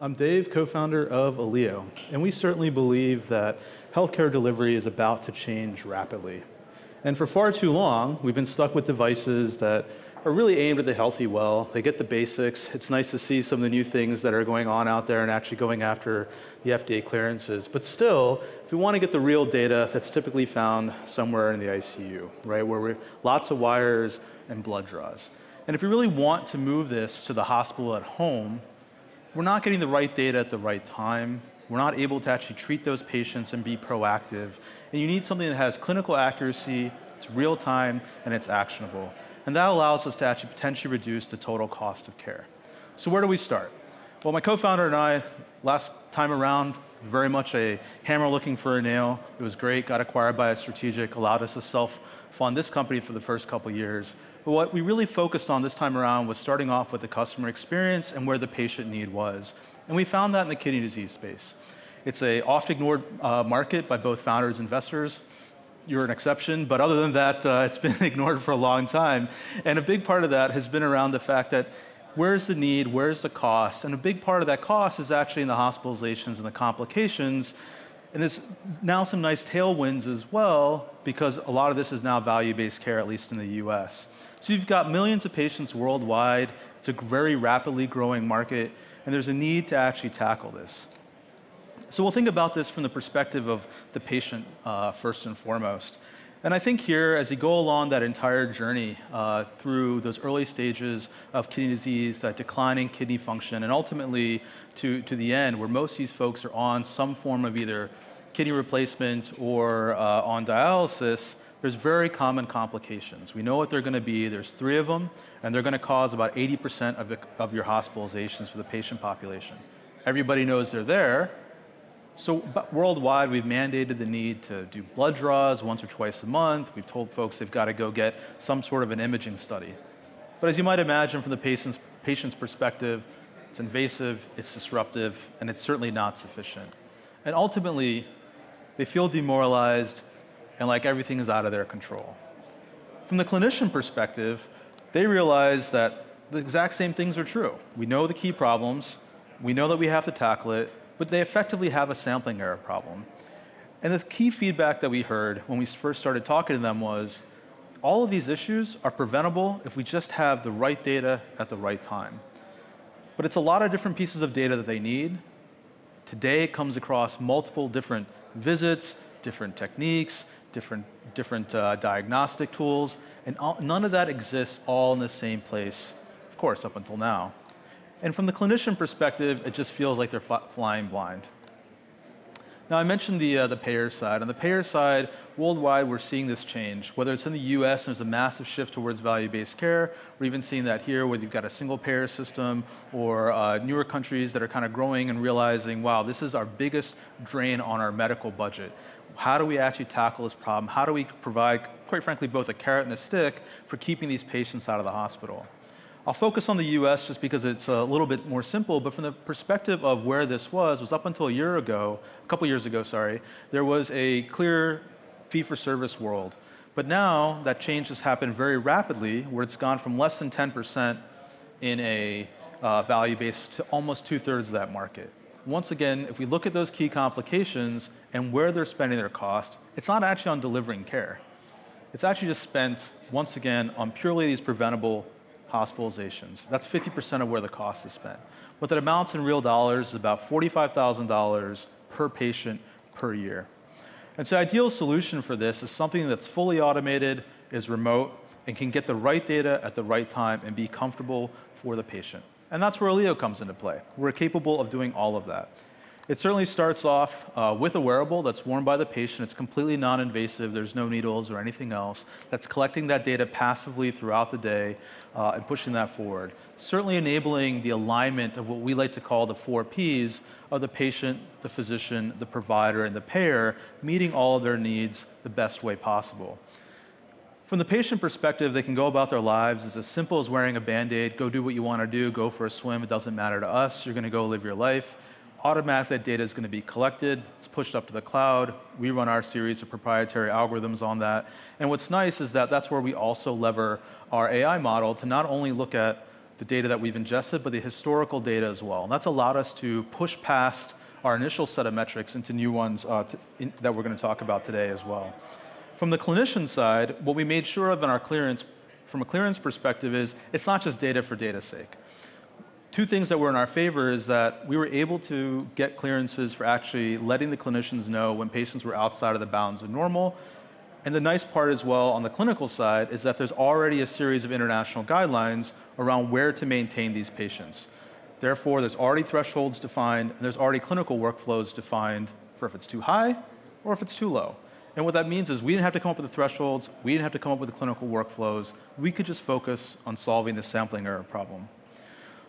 I'm Dave, co-founder of Alio, and we certainly believe that healthcare delivery is about to change rapidly. And for far too long, we've been stuck with devices that are really aimed at the healthy well. They get the basics. It's nice to see some of the new things that are going on out there and actually going after the FDA clearances. But still, if we want to get the real data, that's typically found somewhere in the ICU, right, where lots of wires and blood draws. And if we really want to move this to the hospital at home, we're not getting the right data at the right time. We're not able to actually treat those patients and be proactive. And you need something that has clinical accuracy, it's real time, and it's actionable. And that allows us to actually potentially reduce the total cost of care. So where do we start? Well, my co-founder and I, last time around, very much a hammer looking for a nail. It was great, got acquired by a strategic, allowed us to self-fund this company for the first couple of years. But what we really focused on this time around was starting off with the customer experience and where the patient need was. And we found that in the kidney disease space. It's an oft-ignored market by both founders and investors. You're an exception, but other than that, it's been ignored for a long time. And a big part of that has been around the fact that where's the need, where's the cost? And a big part of that cost is actually in the hospitalizations and the complications. And there's now some nice tailwinds as well, because a lot of this is now value-based care, at least in the US. So you've got millions of patients worldwide. It's a very rapidly growing market, and there's a need to actually tackle this. So we'll think about this from the perspective of the patient first and foremost. And I think here, as you go along that entire journey through those early stages of kidney disease, that declining kidney function, and ultimately to the end, where most of these folks are on some form of either kidney replacement or on dialysis, there's very common complications. We know what they're going to be. There's 3 of them, and they're going to cause about 80% of your hospitalizations for the patient population. Everybody knows they're there. So worldwide, we've mandated the need to do blood draws once or twice a month. We've told folks they've got to go get some sort of an imaging study. But as you might imagine from the patient's perspective, it's invasive, it's disruptive, and it's certainly not sufficient. And ultimately, they feel demoralized and like everything is out of their control. From the clinician perspective, they realize that the exact same things are true. We know the key problems, we know that we have to tackle it, but they effectively have a sampling error problem. And the key feedback that we heard when we first started talking to them was, all of these issues are preventable if we just have the right data at the right time. But it's a lot of different pieces of data that they need. Today it comes across multiple different visits, different techniques, different diagnostic tools, and none of that exists all in the same place, of course, up until now. And from the clinician perspective, it just feels like they're flying blind. Now, I mentioned the payer side. On the payer side, worldwide, we're seeing this change. Whether it's in the US, there's a massive shift towards value-based care. We're even seeing that here, where you've got a single payer system, or newer countries that are kind of growing and realizing, wow, this is our biggest drain on our medical budget. How do we actually tackle this problem? How do we provide, quite frankly, both a carrot and a stick for keeping these patients out of the hospital? I'll focus on the US just because it's a little bit more simple, but from the perspective of where this was up until a couple years ago, there was a clear fee-for-service world. But now that change has happened very rapidly, where it's gone from less than 10% in a value-based to almost 2/3 of that market. Once again, if we look at those key complications and where they're spending their cost, it's not actually on delivering care. It's actually just spent, once again, on purely these preventable hospitalizations. That's 50% of where the cost is spent. What that amounts in real dollars is about $45,000 per patient per year. And so the ideal solution for this is something that's fully automated, is remote, and can get the right data at the right time and be comfortable for the patient. And that's where Alio comes into play. We're capable of doing all of that. It certainly starts off with a wearable that's worn by the patient. It's completely non-invasive. There's no needles or anything else. That's collecting that data passively throughout the day and pushing that forward. Certainly enabling the alignment of what we like to call the 4 Ps of the patient, the physician, the provider, and the payer, meeting all of their needs the best way possible. From the patient perspective, they can go about their lives. It's as simple as wearing a Band-Aid. Go do what you want to do. Go for a swim. It doesn't matter to us. You're going to go live your life. Automatically, that data is going to be collected. It's pushed up to the cloud. We run our series of proprietary algorithms on that. And what's nice is that that's where we also lever our AI model to not only look at the data that we've ingested, but the historical data as well. And that's allowed us to push past our initial set of metrics into new ones that we're going to talk about today as well. From the clinician side, what we made sure of in our clearance, from a clearance perspective, is it's not just data for data's sake. Two things that were in our favor is that we were able to get clearances for actually letting the clinicians know when patients were outside of the bounds of normal. And the nice part as well on the clinical side is that there's already a series of international guidelines around where to maintain these patients. Therefore, there's already thresholds defined, and there's already clinical workflows defined for if it's too high or if it's too low. And what that means is we didn't have to come up with the thresholds, we didn't have to come up with the clinical workflows, we could just focus on solving the sampling error problem.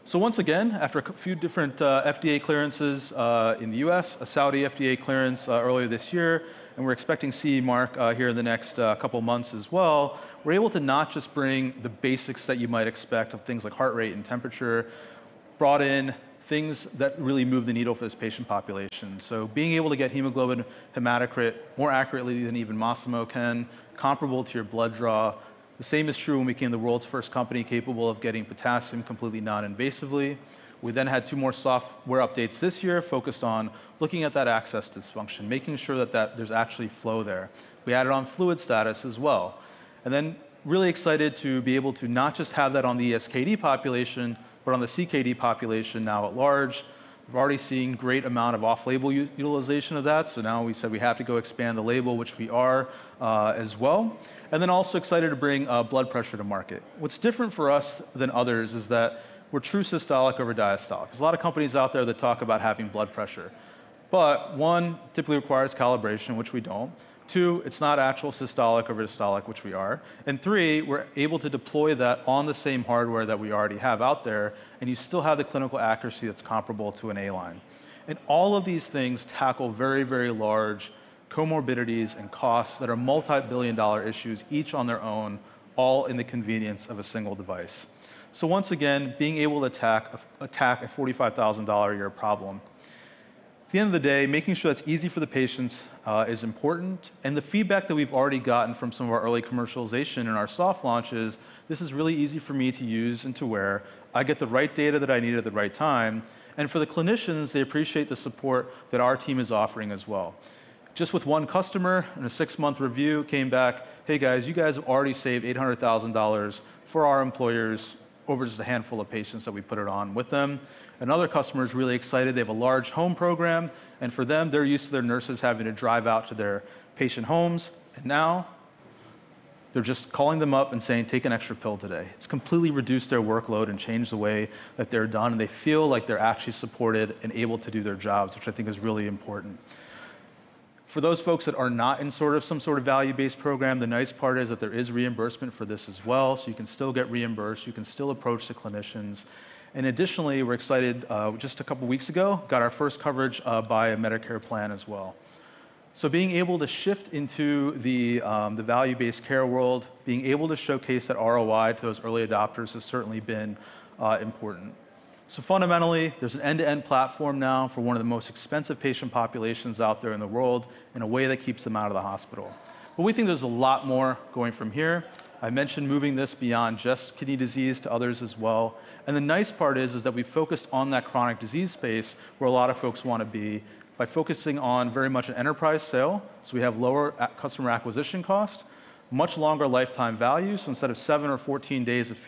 So once again, after a few different FDA clearances in the US, a Saudi FDA clearance earlier this year, and we're expecting CE mark here in the next couple months as well, we're able to not just bring the basics that you might expect of things like heart rate and temperature, brought in things that really move the needle for this patient population. So being able to get hemoglobin, hematocrit more accurately than even Massimo can, comparable to your blood draw. The same is true when we became the world's first company capable of getting potassium completely non-invasively. We then had 2 more software updates this year focused on looking at that access dysfunction, making sure that there's actually flow there. We added on fluid status as well. And then really excited to be able to not just have that on the ESKD population, but on the CKD population now at large. We've already seen great amount of off-label utilization of that, so now we said we have to go expand the label, which we are as well. And then also excited to bring blood pressure to market. What's different for us than others is that we're true systolic over diastolic. There's a lot of companies out there that talk about having blood pressure. But 1, typically requires calibration, which we don't. 2, it's not actual systolic over diastolic, which we are. And 3, we're able to deploy that on the same hardware that we already have out there, and you still have the clinical accuracy that's comparable to an A-line. And all of these things tackle very, very large comorbidities and costs that are multi-billion-dollar issues, each on their own, all in the convenience of a single device. So once again, being able to attack a $45,000 a year problem. At the end of the day, making sure that's easy for the patients is important, and the feedback that we've already gotten from some of our early commercialization and our soft launches, this is really easy for me to use and to wear. I get the right data that I need at the right time, and for the clinicians, they appreciate the support that our team is offering as well. Just with one customer in a 6-month review came back, hey guys, you guys have already saved $800,000 for our employers over just a handful of patients that we put it on with them. Another customer is really excited. They have a large home program, and for them, they're used to their nurses having to drive out to their patient homes, and now they're just calling them up and saying, take an extra pill today. It's completely reduced their workload and changed the way that they're done, and they feel like they're actually supported and able to do their jobs, which I think is really important. For those folks that are not in some sort of value-based program, the nice part is that there is reimbursement for this as well, so you can still get reimbursed, you can still approach the clinicians. And additionally, we're excited, just a couple weeks ago, got our first coverage by a Medicare plan as well. So being able to shift into the value-based care world, being able to showcase that ROI to those early adopters has certainly been important. So fundamentally, there's an end-to-end platform now for one of the most expensive patient populations out there in the world in a way that keeps them out of the hospital. But we think there's a lot more going from here. I mentioned moving this beyond just kidney disease to others as well. And the nice part is that we focused on that chronic disease space where a lot of folks want to be by focusing on very much an enterprise sale. So we have lower customer acquisition cost, much longer lifetime value. So instead of 7 or 14 days of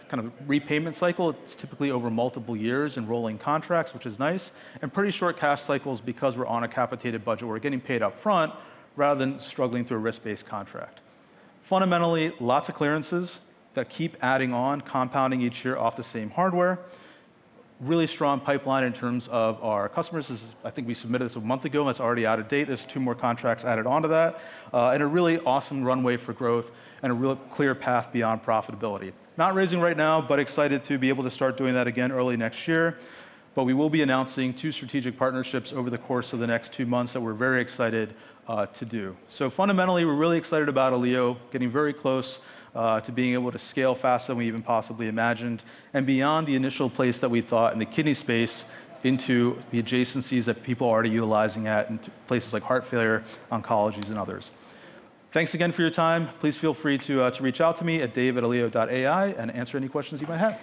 kind of repayment cycle, it's typically over multiple years in rolling contracts, which is nice, and pretty short cash cycles because we're on a capitated budget. We're getting paid up front rather than struggling through a risk-based contract. Fundamentally, lots of clearances that keep adding on, compounding each year off the same hardware. Really strong pipeline in terms of our customers. I think we submitted this a month ago, and it's already out of date. There's 2 more contracts added onto that, and a really awesome runway for growth and a real clear path beyond profitability. Not raising right now, but excited to be able to start doing that again early next year. But we will be announcing 2 strategic partnerships over the course of the next 2 months that we're very excited to do. So fundamentally, we're really excited about Alio, getting very close to being able to scale faster than we even possibly imagined, and beyond the initial place that we thought in the kidney space into the adjacencies that people are already utilizing at in places like heart failure, oncologies, and others. Thanks again for your time. Please feel free to reach out to me at dave@alio.ai and answer any questions you might have.